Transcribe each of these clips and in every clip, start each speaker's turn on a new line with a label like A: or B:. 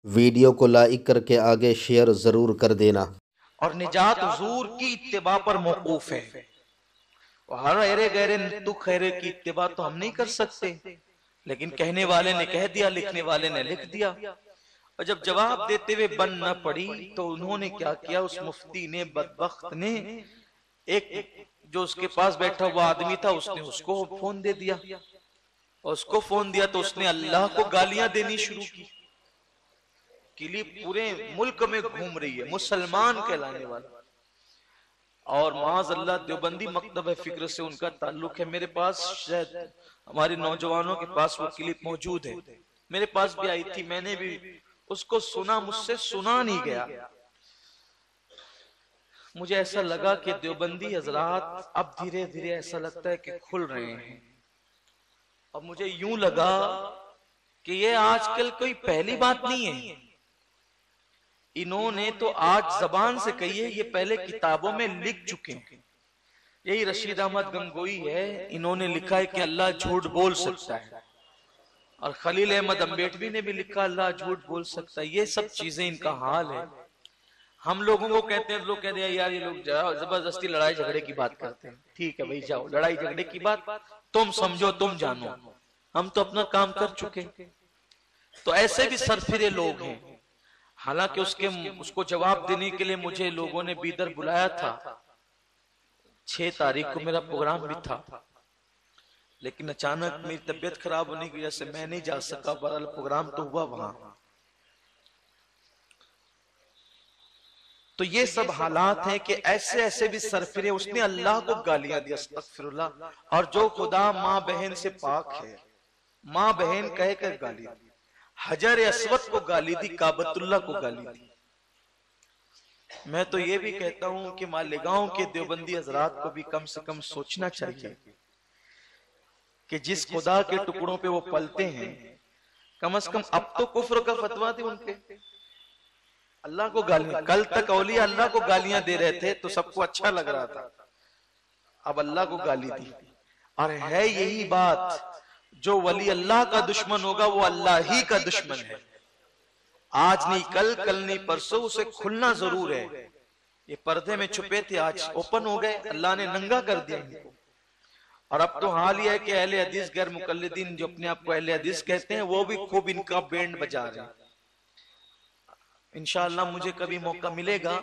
A: Video کو like کر کے آگے شیئر ضرور کر دینا۔
B: اور نجات حضور کی اتباع پر موقوف ہے۔ ہر ایرے گہرے تو خیرے کی اتباع تو ہم نہیں کر سکتے، لیکن کہنے والے نے کہہ دیا، لکھنے والے نے لکھ دیا۔ اور جب جواب دیتے ہوئے بن نہ پڑی تو انہوں نے کیا کیا، اس مفتی نے، بدبخت نے، ایک جو اس کے پاس بیٹھا ہوا آدمی تھا، اس نے اس کو فون دے دیا، اور اس کو فون دیا تو اس نے اللہ کو گالیاں دینی شروع کی۔ کلیپ پورے ملک میں گھوم رہی ہے، مسلمان کہلانے والا، اور معاذ اللہ دیوبندی مکتب فکر سے ان کا تعلق ہے۔ میرے پاس شاید ہمارے نوجوانوں کے پاس وہ کلپ موجود ہے، میرے پاس بھی آئی تھی، میں نے بھی اس کو سنا، مجھ سے سنا نہیں گیا۔ مجھے ایسا لگا کہ دیوبندی حضرات اب دھیرے دھیرے ایسا لگتا ہے کہ کھل رہے ہیں۔ اب مجھے یوں لگا کہ یہ آج کل کوئی پہلی بات نہیں ہے، انہوں نے تو آج زبان سے کہی ہے، یہ پہلے کتابوں میں لکھ چکے ہیں۔ یہی رشید احمد گنگوئی ہے، انہوں نے لکھا ہے کہ اللہ جھوٹ بول سکتا ہے، اور خلیل احمد امبیٹوی نے بھی لکھا اللہ جھوٹ بول سکتا ہے۔ یہ سب چیزیں ان کا حال ہے۔ ہم لوگوں کو کہتے ہیں، لوگ کہتے ہیں یار یہ لوگ زبردستی لڑائی جھگڑے کی بات کرتے ہیں۔ ٹھیک ہے بھائی، جاؤ لڑائی جھگڑے کی بات تم سمجھو، تم جانو، ہم تو اپنا کام کر چکے۔ تو ایسے بھی سرفرے لوگ ہیں۔ حالانکہ اس کو جواب دینے کے لیے مجھے لوگوں نے بیدر بلایا تھا، 6 تاریخ کو میرا پروگرام بھی تھا، لیکن اچانک میری طبیعت خراب ہونے کی وجہ سے میں نہیں جا سکا۔ بہرحال پروگرام تو ہوا وہاں۔ تو یہ سب حالات ہیں کہ ایسے ایسے بھی سرفرے، اس نے اللہ کو گالیاں دی، استغفر اللہ، اور جو خدا ماں بہن سے پاک ہے، ماں بہن کہہ کر گالی دی، حجر اسود کو گالی دی، کعبۃ اللہ کو گالی دی۔ میں تو یہ بھی کہتا ہوں کہ مالیگاؤں کے دیوبندی حضرات کو بھی کم سے کم سوچنا چاہیے کہ جس خدا کے ٹکڑوں پہ وہ پلتے ہیں، کم از کم اب تو کفر کا فتویٰ تھی ان کے، اللہ کو گالیاں۔ کل تک اولیاء اللہ کو گالیاں دے رہے تھے تو سب کو اچھا لگ رہا تھا، اب اللہ کو گالی دی۔ اور ہے یہی بات، جو ولی اللہ کا دشمن ہوگا وہ اللہ ہی کا دشمن ہے۔ آج نہیں کل، کل نہیں پرسوں، اسے کھلنا ضرور ہے۔ یہ پردے میں چھپے تھے، آج اوپن ہو گئے، اللہ نے ننگا کر دیا ان کو۔ اور اب تو حال یہ ہے کہ اہل حدیث غیر مقلدین جو اپنے آپ کو اہل حدیث کہتے ہیں، وہ بھی خوب ان کا بینڈ بجا رہے ہیں۔ انشاءاللہ مجھے کبھی موقع ملے گا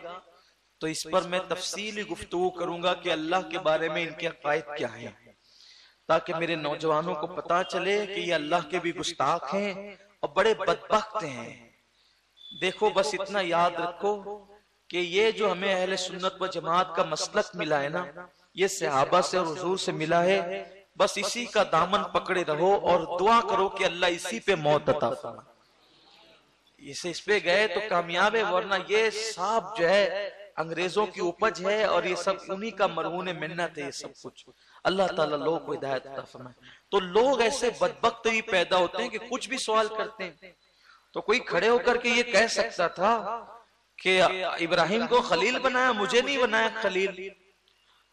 B: تو اس پر میں تفصیلی گفتگو کروں گا کہ اللہ کے بارے میں ان کے عقائد کیا ہیں، تاکہ میرے نوجوانوں کو پتا چلے کہ یہ اللہ کے بھی گستاخ ہیں اور بڑے بدبخت ہیں۔ دیکھو بس اتنا یاد رکھو کہ یہ جو ہمیں اہل سنت و جماعت کا مسلک ملا ہے نا، یہ صحابہ سے اور حضور سے ملا ہے، بس اسی کا دامن پکڑے رہو اور دعا کرو کہ اللہ اسی پہ موت عطا فرمائے۔ اس پہ گئے تو کامیاب ہے، ورنہ یہ سب جو ہے انگریزوں کی اپج ہے، اور یہ سب انہی کا مرہون منت ہے یہ سب کچھ۔ اللہ تعالیٰ لوگوں کو ہدایت عطا فرمائے۔ تو لوگ ایسے بدبخت ہی پیدا ہوتے ہیں کہ کچھ بھی سوال کرتے ہیں تو کوئی کھڑے ہو کر کے یہ کہہ سکتا تھا کہ ابراہیم کو خلیل بنایا، مجھے نہیں بنایا خلیل،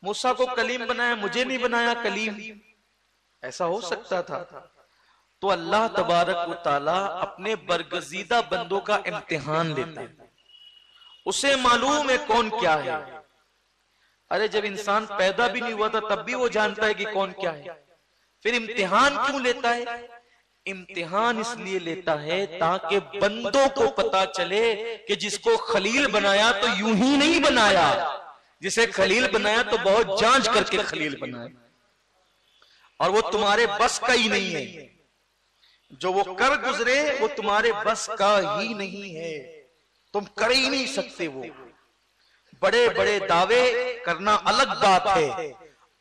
B: موسیٰ کو کلیم بنایا، مجھے نہیں بنایا کلیم، ایسا ہو سکتا تھا؟ تو اللہ تبارک و تعالیٰ اپنے برگزیدہ بندوں کا امتحان لیتا ہے، اسے معلوم ہے کون کیا ہے۔ ارے جب انسان پیدا بھی نہیں ہوا تھا تب بھی وہ جانتا ہے کہ کون کیا ہے، پھر امتحان کیوں لیتا ہے؟ امتحان اس لیے لیتا ہے تاکہ بندوں کو پتا چلے کہ جس کو خلیل بنایا تو یوں ہی نہیں بنایا، جسے خلیل بنایا تو بہت جانچ کر کے خلیل بنایا، اور وہ تمہارے بس کا ہی نہیں ہے، جو وہ کر گزرے وہ تمہارے بس کا ہی نہیں ہے، تم کر ہی نہیں سکتے۔ وہ بڑے بڑے دعوے کرنا الگ بات ہے،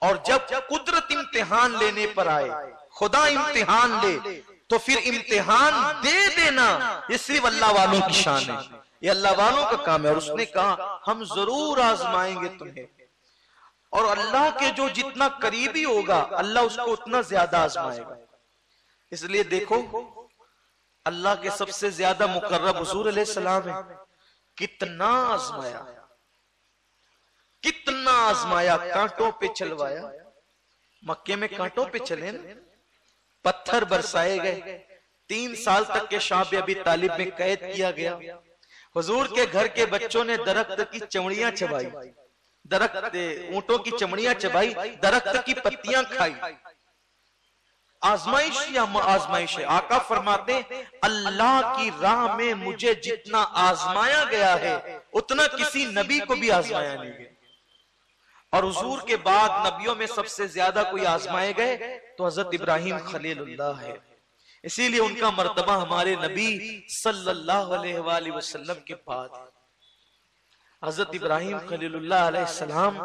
B: اور جب قدرت امتحان لینے پر آئے، خدا امتحان لے تو پھر امتحان دے دینا، یہ صرف اللہ والوں کی شان ہے، یہ اللہ والوں کا کام ہے۔ اور اس نے کہا ہم ضرور آزمائیں گے تمہیں، اور اللہ کے جو جتنا قریبی ہوگا اللہ اس کو اتنا زیادہ آزمائے گا۔ اس لیے دیکھو اللہ کے سب سے زیادہ مقرب حضور علیہ السلام ہے، کتنا آزمایا، کتنا آزمایا، کانٹوں پہ چلوایا۔ مکے میں کانٹوں پہ چلے نا، پتھر برسائے گئے، 3 سال تک کے شعب ابی طالب میں قید کیا گیا. حضور کے گھر کے بچوں نے درخت کی چمڑیاں چبائی, درخت اونٹوں کی چمڑیاں چبائی, درخت کی پتیاں کھائی. آزمائش یا آزمائش ہے. آقا فرماتے ہیں اللہ کی راہ میں مجھے جتنا آزمایا گیا ہے اتنا کسی نبی کو بھی آزمایا نہیں گیا. اور حضور کے بعد نبیوں میں سب سے زیادہ کوئی آزمائے گئے تو حضرت ابراہیم خلیل اللہ ہے. اسی لیے ان کا مرتبہ ہمارے نبی صلی اللہ علیہ وآلہ وسلم کے بعد. حضرت ابراہیم خلیل اللہ علیہ السلام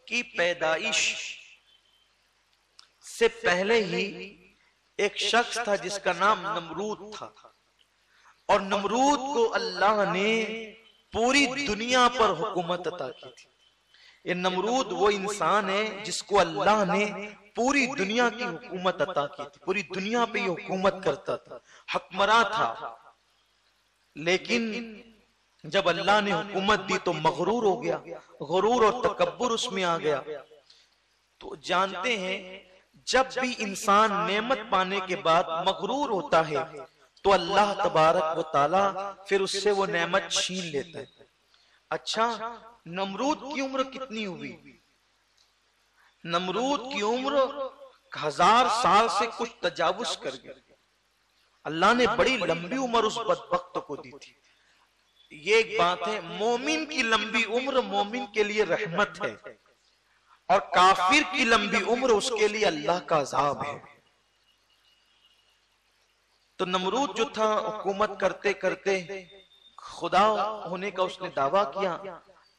B: کی پیدائش سے پہلے ہی ایک شخص تھا جس کا نام نمرود تھا, اور نمرود کو اللہ نے پوری دنیا پر حکومت عطا کی تھی. یہ نمرود وہ انسان ہے جس کو اللہ نے پوری دنیا کی حکومت عطا کی تھی, پوری دنیا پہ یہ حکومت کرتا تھا, حکمراں تھا. لیکن جب اللہ نے حکومت دی تو مغرور ہو گیا, غرور اور تکبر اس میں آ گیا. تو جانتے ہیں جب بھی انسان نعمت پانے کے بعد مغرور ہوتا ہے تو اللہ تبارک و تعالی پھر اس سے وہ نعمت چھین لیتا ہے. اچھا, نمرود کی عمر کتنی ہوئی؟ نمرود کی عمر 1000 سال سے کچھ تجاوز کر گیا. اللہ نے بڑی لمبی عمر اس بدبخت کو دی تھی. یہ ایک بات ہے, مومن کی لمبی عمر مومن کے لیے رحمت ہے, اور کافر کی لمبی عمر اس کے لیے اللہ کا عذاب ہے. تو نمرود جو تھا حکومت کرتے کرتے خدا ہونے کا اس نے دعویٰ کیا,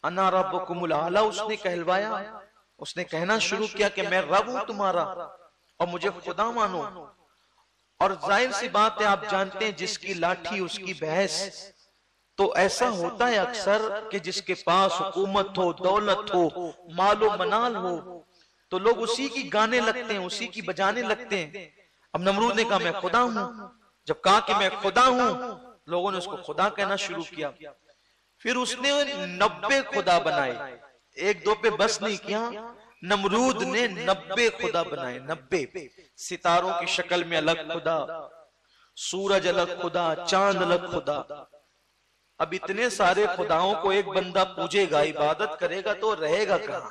B: انا ربکم الاعلی اس نے کہلوایا. اس نے کہنا شروع کیا کہ میں رب ہوں تمہارا اور مجھے خدا مانو. اور ظاہر سی بات ہے, آپ جانتے ہیں جس کی لاٹھی اس کی بحث. تو ایسا ہوتا ہے اکثر کہ جس کے پاس حکومت ہو, دولت ہو, مال و منال ہو, تو لوگ اسی کی گانے لگتے ہیں, اسی کی بجانے لگتے ہیں. اب نمرود نے کہا میں خدا ہوں. جب کہا کہ میں خدا ہوں, لوگوں نے اس کو خدا کہنا شروع کیا. پھر اس نے 90 خدا بنائے, 1-2 پہ بس نہیں کیا. نمرود نے 90 خدا بنائے, 90. ستاروں کی شکل میں الگ خدا, سورج الگ خدا, چاند الگ خدا. اب اتنے سارے خداؤں کو ایک بندہ پوجے گا, عبادت کرے گا تو رہے گا کہاں؟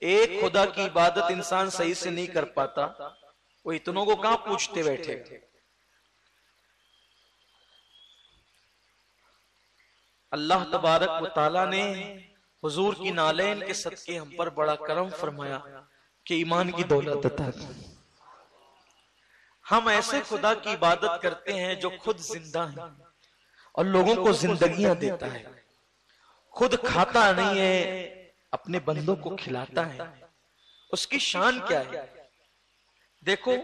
B: ایک خدا کی عبادت انسان صحیح سے نہیں کر پاتا, وہ اتنوں کو کہاں پوچھتے بیٹھے. اللہ تبارک و تعالیٰ نے حضور کی نالین کے صدقے ہم پر بڑا کرم فرمایا کہ ایمان کی دولت عطا کی. ہم ایسے خدا کی عبادت کرتے ہیں جو خود زندہ ہے اور لوگوں کو زندگیاں دیتا ہے, خود کھاتا نہیں ہے, اپنے بندوں کو کھلاتا ہے. اس کی شان کیا ہے؟ دیکھو,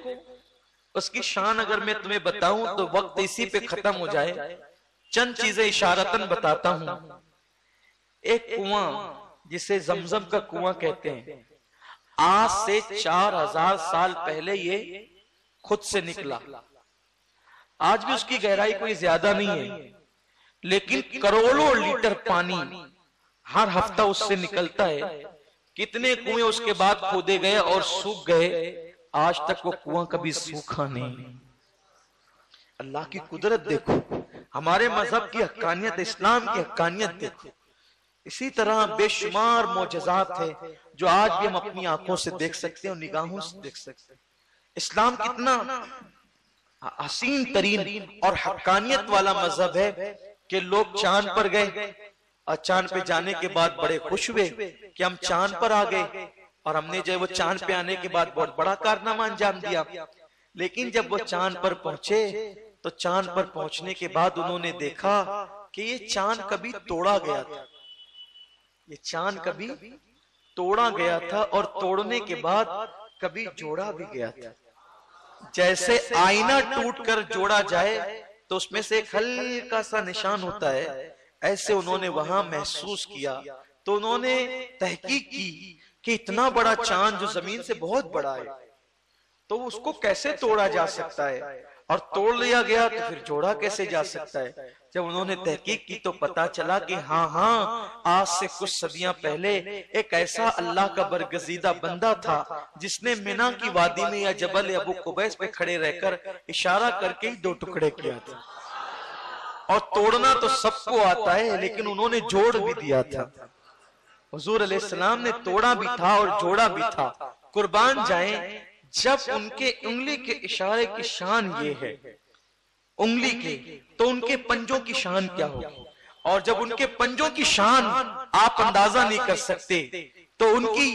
B: اس کی شان اگر میں تمہیں بتاؤں تو وقت اسی پہ ختم ہو جائے. چند چیزیں اشارتاً بتاتا ہوں. ایک کنواں جسے زمزم کا کنواں کہتے ہیں, آج سے 4000 سال پہلے یہ خود سے نکلا. آج بھی اس کی گہرائی کوئی زیادہ نہیں ہے, لیکن کروڑوں لیٹر پانی ہر ہفتہ اس سے نکلتا ہے. کتنے کنویں اس کے بعد کھودے گئے اور سوکھ گئے, آج تک وہ کنواں کبھی سوکھا نہیں. اللہ کی قدرت دیکھو, ہمارے مذہب کی حقانیت, اسلام کی حقانیت دیکھو. اسی طرح بے شمار معجزات ہیں جو آج بھی ہم اپنی آنکھوں سے دیکھ سکتے ہیں اور نگاہوں سے دیکھ سکتے ہیں. اسلام کتنا حسین ترین اور حقانیت والا مذہب ہے کہ لوگ چاند پر گئے اور چاند پہ جانے کے بعد بڑے خوش ہوئے کہ ہم چاند پر آ گئے, اور ہم نے جو ہے وہ چاند پہ آنے کے بعد بہت بڑا کارنامہ انجام دیا. لیکن جب وہ چاند پر پہنچے تو چاند پر پہنچنے کے بعد انہوں نے دیکھا کہ یہ چاند کبھی توڑا گیا تھا, یہ چاند کبھی توڑا گیا تھا اور توڑنے کے بعد کبھی جوڑا بھی گیا تھا. جیسے آئینہ ٹوٹ کر جوڑا جائے تو اس میں سے ایک ہلکا سا نشان ہوتا ہے, ایسے انہوں نے وہاں محسوس کیا. تو انہوں نے تحقیق کی کہ اتنا بڑا چاند جو زمین سے بہت بڑا ہے تو اس کو کیسے توڑا جا سکتا ہے, اور توڑ لیا گیا تو پھر جوڑا کیسے جا سکتا ہے؟ جب انہوں نے تحقیق کی تو پتا چلا کہ ہاں آج سے کچھ صدیاں پہلے ایک ایسا اللہ کا برگزیدہ بندہ تھا جس نے مینا کی وادی میں یا جبل ابو قبیس پہ کھڑے رہ کر اشارہ کر کے ہی 2 ٹکڑے کیا تھا. اور توڑنا تو سب کو آتا ہے لیکن انہوں نے جوڑ بھی دیا تھا. حضور علیہ السلام نے توڑا بھی تھا اور جوڑا بھی تھا. قربان جائیں جب ان کے انگلی کے اشارے کی شان یہ ہے انگلی کے، تو ان کے پنجوں کی شان کیا ہوگی؟ اور جب ان کے پنجوں کی شان آپ اندازہ نہیں کر سکتے تو ان کی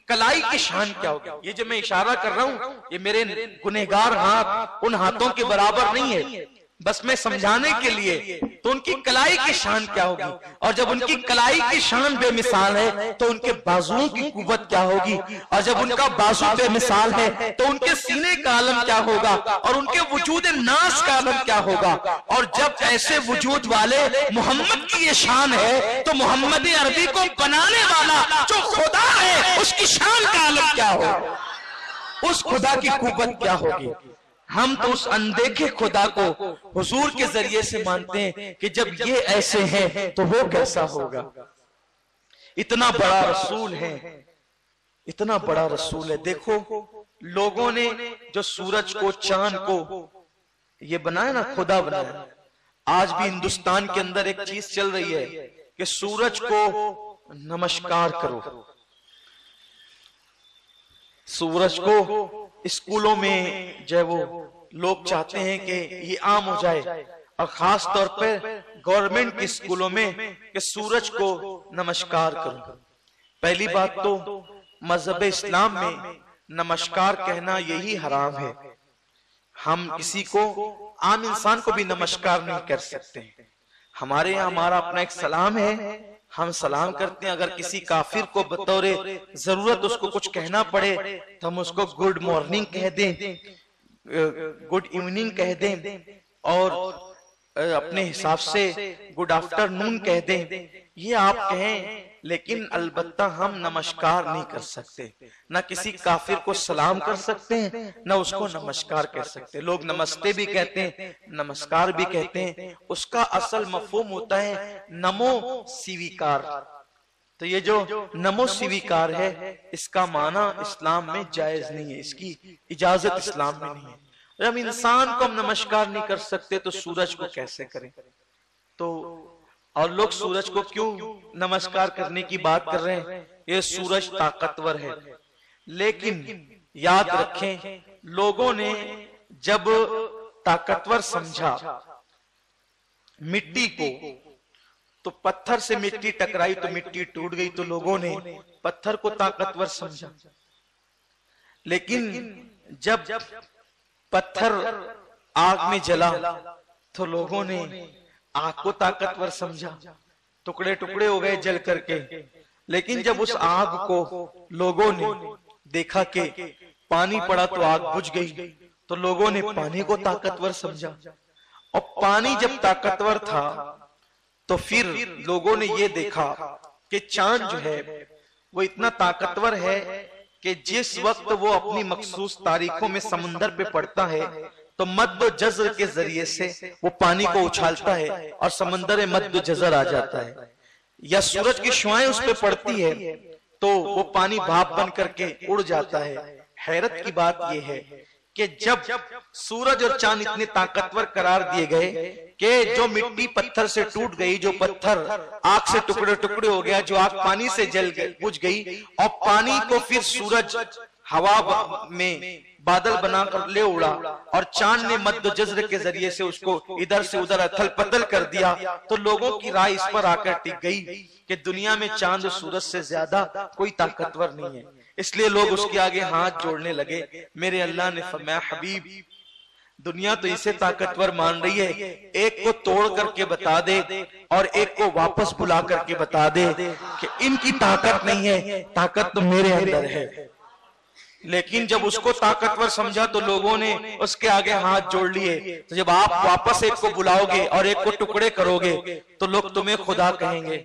B: کلائی کی شان کیا ہوگی؟ یہ جو میں اشارہ کر رہا ہوں یہ میرے گنہگار ہاتھ ان ہاتھوں کے برابر نہیں ہے، بس میں سمجھانے کے لیے. تو ان کی کلائی کی شان کیا ہوگی؟ اور جب ان کی کلائی کی شان بے مثال ہے تو ان کے بازوؤں کی قوت کیا ہوگی؟ اور جب ان کا بازو بے مثال ہے تو ان کے سینے کا عالم کیا ہوگا؟ اور ان کے وجود ناس کا عالم کیا ہوگا؟ اور جب ایسے وجود والے محمد کی یہ شان ہے تو محمد عربی کو بنانے والا جو خدا ہے اس کی شان کا عالم کیا ہوگا؟ اس خدا کی قوت کیا ہوگی؟ ہم تو اس اندیکھے خدا کو حضور کے ذریعے سے مانتے ہیں کہ جب یہ ایسے ہیں تو وہ کیسا ہوگا. اتنا بڑا رسول ہے، اتنا بڑا رسول ہے. دیکھو لوگوں نے جو سورج کو چاند کو یہ بنایا نا، خدا بنایا. آج بھی ہندوستان کے اندر ایک چیز چل رہی ہے کہ سورج کو نمسکار کرو. سورج کو اسکولوں میں جو ہے وہ لوگ چاہتے ہیں کہ یہ عام ہو جائے، اور خاص طور پر گورنمنٹ کے اسکولوں میں کہ سورج کو نمسکار کرو. پہلی بات تو مذہب اسلام میں نمسکار کہنا یہی حرام ہے. ہم کسی کو عام انسان کو بھی نمسکار نہیں کر سکتے. ہمارے یہاں ہمارا اپنا ایک سلام ہے، ہم سلام کرتے ہیں. اگر کسی کافر کو بطور ضرورت اس کو کچھ کہنا پڑے تو ہم اس کو گڈ مارننگ کہہ دیں، گڈ ایوننگ کہہ دیں، اور اپنے حساب سے گڈ آفٹر نون کہہ دیں. یہ آپ کہیں، لیکن البتہ ہم نمسکار نہیں کر سکتے. نہ کسی کافر کو سلام کر سکتے ہیں نہ اس کو نمسکار کر سکتے. لوگ نمستے بھی کہتے ہیں، نمسکار بھی کہتے ہیں. اس کا اصل مفہوم ہوتا ہے نمو سیویکار. تو یہ جو نمو سیویکار ہے اس کا معنی اسلام میں جائز نہیں ہے، اس کی اجازت اسلام میں نہیں ہے. جب انسان کو ہم نمسکار نہیں کر سکتے تو سورج کو کیسے کریں؟ تو اور لوگ سورج کو کیوں نمسکار کرنے کی بات کر رہے ہیں؟ یہ سورج طاقتور ہے. لیکن یاد رکھیں لوگوں نے جب طاقتور سمجھا مٹی کو تو پتھر سے مٹی ٹکرائی تو مٹی ٹوٹ گئی، تو لوگوں نے پتھر کو طاقتور سمجھا. لیکن جب پتھر آگ میں جلا تو لوگوں نے آگ کو طاقتور سمجھا، ٹکڑے ٹکڑے ہو گئے جل کر کے. لیکن جب اس آگ کو لوگوں نے دیکھا کہ پانی پڑا تو آگ بجھ گئی تو لوگوں نے پانی کو طاقتور سمجھا. اور پانی جب طاقتور تھا تو پھر لوگوں نے یہ دیکھا کہ چاند جو ہے وہ اتنا طاقتور ہے کہ جس وقت وہ اپنی مخصوص تاریخوں میں سمندر پہ پڑتا ہے تو مد و جزر کے ذریعے سے وہ پانی کو اچھالتا ہے اور سمندر مد و جزر آ جاتا ہے. یا سورج کی شعائیں اس پہ پڑتی ہے تو وہ پانی بھاپ بن کر کے اڑ جاتا ہے. حیرت کی بات یہ ہے کہ جب سورج اور چاند اتنے طاقتور قرار دیے گئے کہ جو مٹی پتھر سے ٹوٹ گئی، جو پتھر آگ سے ٹکڑے ٹکڑے ہو گیا، جو آگ پانی سے جل بجھ گئی، اور پانی کو پھر سورج ہوا میں بادل بنا کر لے اڑا اور چاند نے مد و جزر کے ذریعے سے اس کو ادھر سے ادھر اتھل پتل کر دیا، تو لوگوں کی رائے اس پر آ کر ٹک گئی کہ دنیا میں چاند و سورج سے زیادہ کوئی طاقتور نہیں ہے. اس لیے لوگ اس کے آگے ہاتھ جوڑنے لگے. میرے اللہ نے فرمایا حبیب دنیا تو اسے طاقتور مان رہی ہے، ایک کو توڑ کر کے بتا دے اور ایک کو واپس بلا کر کے بتا دے کہ ان کی طاقت نہیں ہے، طاقت تو میرے اندر ہے. لیکن جب اس کو طاقتور سمجھا تو لوگوں نے اس کے آگے ہاتھ جوڑ لیے. تو جب آپ واپس ایک کو بلاؤ گے اور ایک کو ٹکڑے کرو گے تو لوگ تمہیں خدا کہیں گے.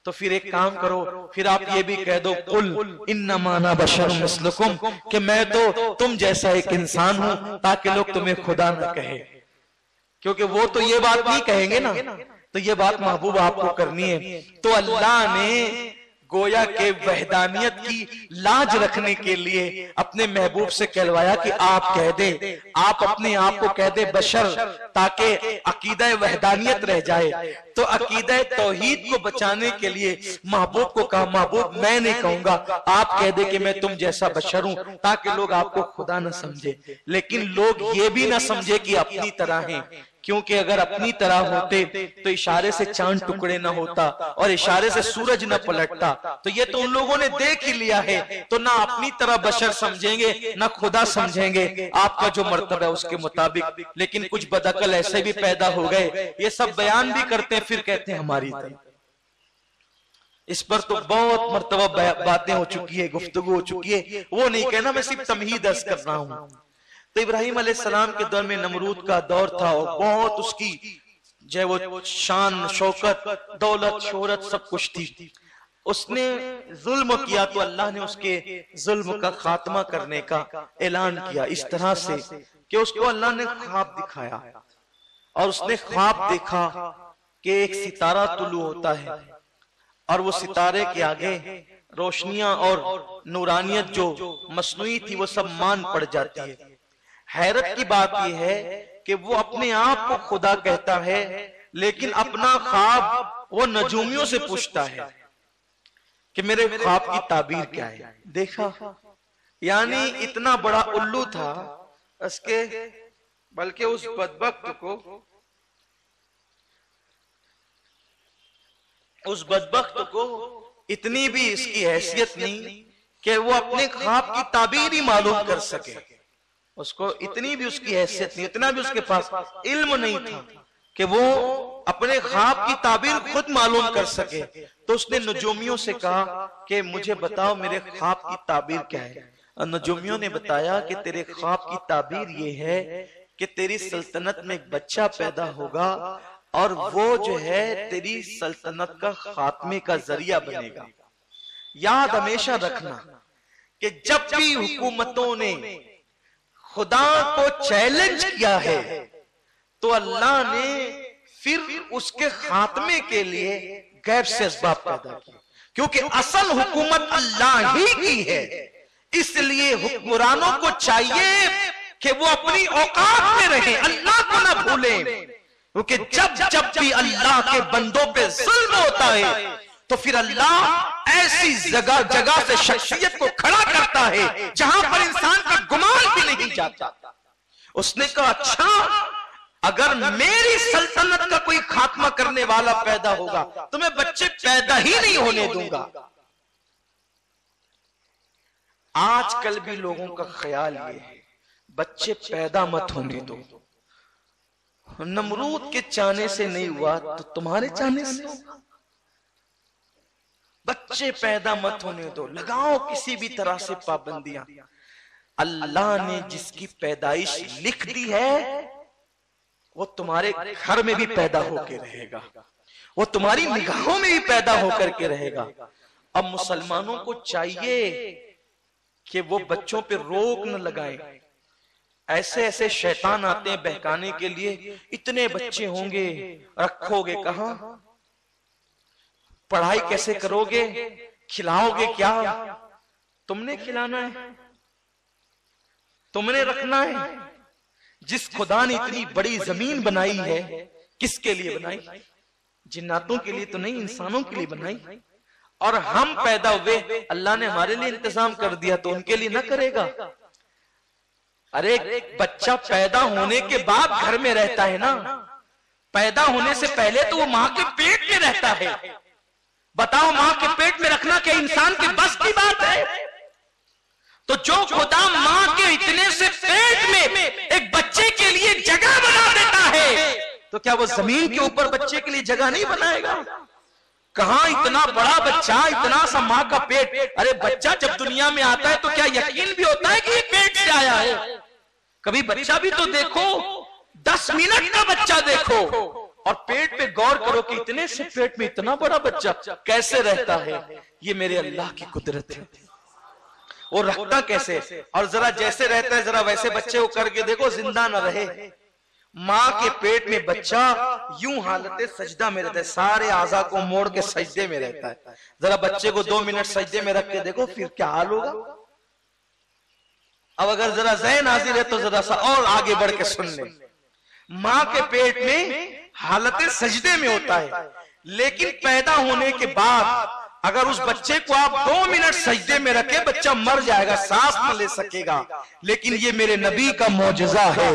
B: تو پھر ایک کام کرو، پھر آپ یہ بھی کہہ دو قل انما انا بشر مثلکم، کہ میں تو تم جیسا ایک انسان ہوں، تاکہ لوگ تمہیں خدا نہ کہے. کیونکہ وہ تو یہ بات نہیں کہیں گے نا، تو یہ بات محبوب آپ کو کرنی ہے۔ تو اللہ نے گویا کہ وحدانیت کی لاج رکھنے کے لیے اپنے محبوب سے کہلوایا کہ آپ کہہ دیں، آپ اپنے آپ کو کہہ دیں بشر، تاکہ عقیدہ وحدانیت رہ جائے۔ تو عقیدہ توحید کو بچانے کے لیے محبوب کو کہا محبوب میں نہیں کہوں گا، آپ کہہ دیں کہ میں تم جیسا بشر ہوں، تاکہ لوگ آپ کو خدا نہ سمجھے۔ لیکن لوگ یہ بھی نہ سمجھے کہ اپنی طرح ہیں، کیونکہ اگر اپنی طرح ہوتے تو اشارے سے چاند ٹکڑے نہ ہوتا اور اشارے سے سورج نہ پلٹتا۔ تو یہ تو ان لوگوں نے دیکھ ہی لیا ہے، تو نہ اپنی طرح بشر سمجھیں گے نہ خدا سمجھیں گے، آپ کا جو مرتبہ ہے اس کے مطابق۔ لیکن کچھ بدعقل ایسے بھی پیدا ہو گئے، یہ سب بیان بھی کرتے ہیں پھر کہتے ہیں ہماری طرح۔ اس پر تو بہت مرتبہ باتیں ہو چکی ہے، گفتگو ہو چکی ہے، وہ نہیں کہنا، میں صرف تمہید عرض کر رہا ہوں۔ تو ابراہیم علیہ السلام کے دور میں نمرود کا دور تھا، اور بہت اس کی جو وہ شان شوکت دولت شہرت سب کچھ تھی۔ اس نے ظلم کیا تو اللہ نے اس کے ظلم کا خاتمہ کرنے کا اعلان کیا اس طرح سے کہ اس کو اللہ نے خواب دکھایا، اور اس نے خواب دیکھا کہ ایک ستارہ طلوع ہوتا ہے، اور وہ ستارے کے آگے روشنیاں اور نورانیت جو مصنوعی تھی وہ سب مان پڑ جاتی ہے۔ حیرت کی بات یہ ہے کہ وہ اپنے آپ کو خدا کہتا ہے، لیکن اپنا خواب وہ نجومیوں سے پوچھتا ہے کہ میرے خواب کی تعبیر کیا ہے۔ دیکھا، یعنی اتنا بڑا الو تھا اس کے، بلکہ اس بدبخت کو اتنی بھی اس کی حیثیت نہیں کہ وہ اپنے خواب کی تعبیر ہی معلوم کر سکے۔ اس کو اتنی بھی اس کی حیثیت نہیں، اتنا بھی اس کے پاس علم نہیں تھا کہ وہ اپنے خواب کی تعبیر خود معلوم کر سکے۔ تو اس نے نجومیوں سے کہا کہ مجھے بتاؤ میرے خواب کی تعبیر کیا ہے۔ اور نجومیوں نے بتایا کہ تیرے خواب کی تعبیر یہ ہے کہ تیری سلطنت میں ایک بچہ پیدا ہوگا، اور وہ جو ہے تیری سلطنت کا خاتمے کا ذریعہ بنے گا۔ یاد ہمیشہ رکھنا کہ جب بھی حکومتوں نے خدا کو چیلنج کیا ہے تو اللہ نے پھر اس کے خاتمے کے لیے غیب سے اسباب پیدا کیے، کیونکہ اصل حکومت اللہ ہی کی ہے۔ اس لیے حکمرانوں کو چاہیے کہ وہ اپنی اوقات میں رہیں، اللہ کو نہ بھولیں، کیونکہ جب بھی اللہ کے بندوں پہ ظلم ہوتا ہے تو پھر اللہ ایسی جگہ سے شخصیت کو کھڑا کرتا ہے جہاں پر انسان کا گمان بھی نہیں جاتا۔ اس نے کہا اچھا، اگر میری سلطنت کا کوئی خاتمہ کرنے والا پیدا ہوگا تو میں بچے پیدا ہی نہیں ہونے دوں گا۔ آج کل بھی لوگوں کا خیال یہ ہے بچے پیدا مت ہونے دو، نمرود کے چاہنے سے نہیں ہوا تو تمہارے چاہنے سے ہوگا۔ بچے پیدا مت ہونے دو، لگاؤ کسی بھی طرح سے پابندیاں۔ اللہ نے جس کی پیدائش لکھ دی ہے وہ تمہارے گھر میں بھی پیدا ہو کے رہے گا، وہ تمہاری نگاہوں میں بھی پیدا ہو کر کے رہے گا۔ اب مسلمانوں کو چاہیے کہ وہ بچوں پہ روک نہ لگائیں۔ ایسے ایسے شیطان آتے ہیں بہکانے کے لیے، اتنے بچے ہوں گے، رکھو گے کہاں، پڑھائی کیسے کرو گے، کھلاؤ گے کیا، تم نے کھلانا ہے، تم نے رکھنا ہے۔ جس خدا نے اتنی بڑی زمین بنائی ہے کس کے لیے بنائی؟ جناتوں کے لیے تو نہیں، انسانوں کے لیے بنائی۔ اور ہم پیدا ہوئے، اللہ نے ہمارے لیے انتظام کر دیا تو ان کے لیے نہ کرے گا؟ ارے بچہ پیدا ہونے کے بعد گھر میں رہتا ہے نا، پیدا ہونے سے پہلے تو وہ ماں کے پیٹ میں رہتا ہے۔ بتاؤ ماں کے پیٹ میں رکھنا کہ انسان کے بس کی بات ہے؟ تو جو خدا ماں کے اتنے سے پیٹ میں ایک بچے کے لیے جگہ بنا دیتا ہے تو کیا وہ زمین کے اوپر بچے کے لیے جگہ نہیں بنائے گا؟ کہاں اتنا بڑا بچہ، اتنا سا ماں کا پیٹ۔ ارے بچہ جب دنیا میں آتا ہے تو کیا یقین بھی ہوتا ہے کہ یہ پیٹ سے آیا ہے؟ کبھی بچہ بھی تو دیکھو، 10 منٹ کا بچہ دیکھو اور پیٹ پہ غور کرو کہ اتنے سے پیٹ میں اتنا بڑا بچہ کیسے رہتا ہے۔ یہ میرے اللہ کی قدرت ہے، وہ رکھتا کیسے، اور ذرا جیسے رہتا ہے ذرا ویسے بچے کو کر کے دیکھو، زندہ نہ رہے، ماں کے پیٹ میں بچہ یوں حالت سجدہ میں رہتا ہے، سارے اعضاء کو موڑ کے سجدے میں رہتا ہے۔ ذرا بچے کو 2 منٹ سجدے میں رکھ کے دیکھو پھر کیا حال ہوگا۔ اب اگر ذرا ذہن حاضر ہے تو ذرا سا اور آگے بڑھ کے سن لیں۔ ماں کے پیٹ میں حالت سجدے میں ہوتا ہے، لیکن پیدا ہونے کے بعد اگر اس بچے کو آپ 2 منٹ سجدے میں رکھے بچہ مر جائے گا، سانس نہ لے سکے گا۔ لیکن یہ میرے نبی کا معجزہ ہے،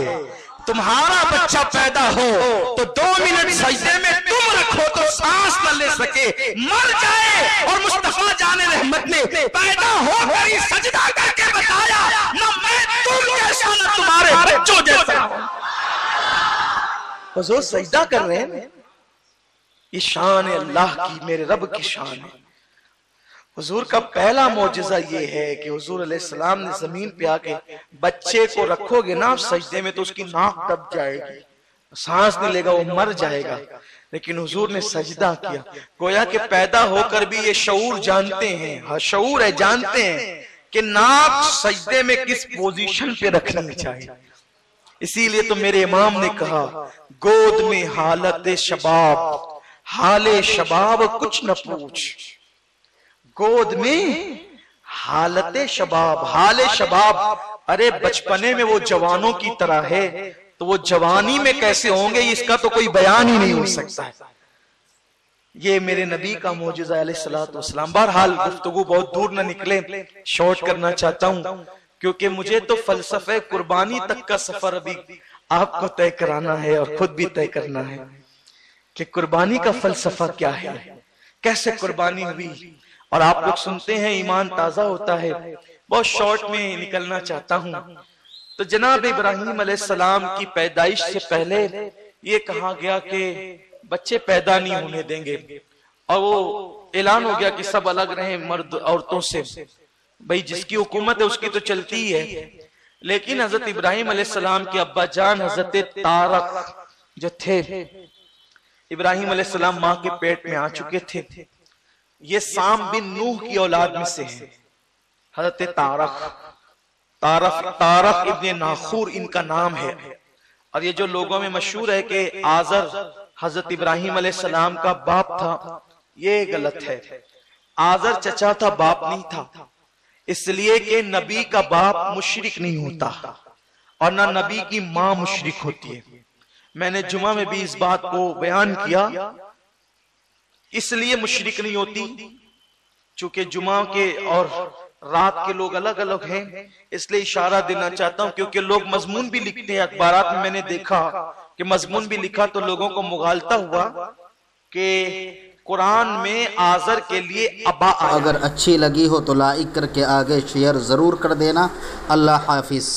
B: تمہارا بچہ پیدا ہو تو 2 منٹ سجدے میں تم رکھو تو سانس نہ لے سکے، مر جائے، اور مصطفیٰ جان رحمت نے پیدا ہو کر ہی سجدہ کر کے بتایا نہ میں تم جیسا نہ تمہارے بچوں جیسا۔ حضور سجدہ کر رہے ہیں، یہ شان اللہ کی، میرے رب کی شان ہے۔ حضور کا پہلا معجزہ یہ ہے کہ حضور علیہ السلام نے زمین پہ آ کے بچے کو رکھو گے نا سجدے میں تو اس کی ناک دب جائے گی، سانس نہیں لے گا، وہ مر جائے گا۔ لیکن حضور نے سجدہ کیا، گویا کہ پیدا ہو کر بھی یہ شعور جانتے ہیں، شعور ہے، جانتے ہیں کہ ناک سجدے میں کس پوزیشن پہ رکھنی چاہیے۔ اسی لیے تو میرے امام نے کہا گود میں حالت شباب، حال شباب کچھ نہ پوچھ۔ گود میں حالت شباب، حال شباب، ارے بچپنے میں وہ جوانوں کی طرح ہے تو وہ جوانی میں کیسے ہوں گے، اس کا تو کوئی بیان ہی نہیں ہو سکتا ہے۔ یہ میرے نبی کا معجزہ علیہ السلام۔ بہرحال گفتگو بہت دور نہ نکلے، شارٹ کرنا چاہتا ہوں کیونکہ مجھے تو فلسفہ قربانی تک کا سفر ابھی آپ کو طے کرانا ہے اور خود بھی طے کرنا ہے کہ قربانی کا فلسفہ کیا ہے، کیسے قربانی ہوئی، اور آپ لوگ سنتے ہیں ایمان تازہ ہوتا ہے۔ بہت شارٹ میں نکلنا چاہتا ہوں۔ تو جناب ابراہیم علیہ السلام کی پیدائش سے پہلے یہ کہا گیا کہ بچے پیدا نہیں ہونے دیں گے، اور وہ اعلان ہو گیا کہ سب الگ رہیں مرد عورتوں سے، بھئی جس کی حکومت ہے اس کی تو چلتی ہی ہے۔ لیکن حضرت ابراہیم علیہ السلام کے ابا جان حضرت طارق جو تھے، ابراہیم علیہ السلام ماں کے پیٹ میں آ چکے تھے، یہ سام بن نوح کی اولاد میں سے ہیں۔ حضرت طارق ابن ناخور ان کا نام ہے، اور یہ جو لوگوں میں مشہور ہے کہ آزر حضرت ابراہیم علیہ السلام کا باپ تھا، یہ غلط ہے۔ آزر چچا تھا، باپ نہیں تھا، اس لیے کہ نبی کا باپ مشرک نہیں ہوتا اور نہ نبی کی ماں مشرک ہوتی ہے۔ میں نے جمعہ میں بھی اس بات کو بیان کیا، اس لیے مشرک نہیں ہوتی چونکہ جمعہ کے اور رات کے لوگ الگ الگ ہیں، اس لیے اشارہ دینا چاہتا ہوں کیونکہ لوگ مضمون بھی لکھتے ہیں، اخبارات میں نے دیکھا کہ مضمون بھی لکھا تو لوگوں کو مغالطہ ہوا کہ قرآن میں آزر کے لیے ابا آیا۔
A: اگر اچھی لگی ہو تو لائک کر کے آگے شیئر ضرور کر دینا۔ اللہ حافظ۔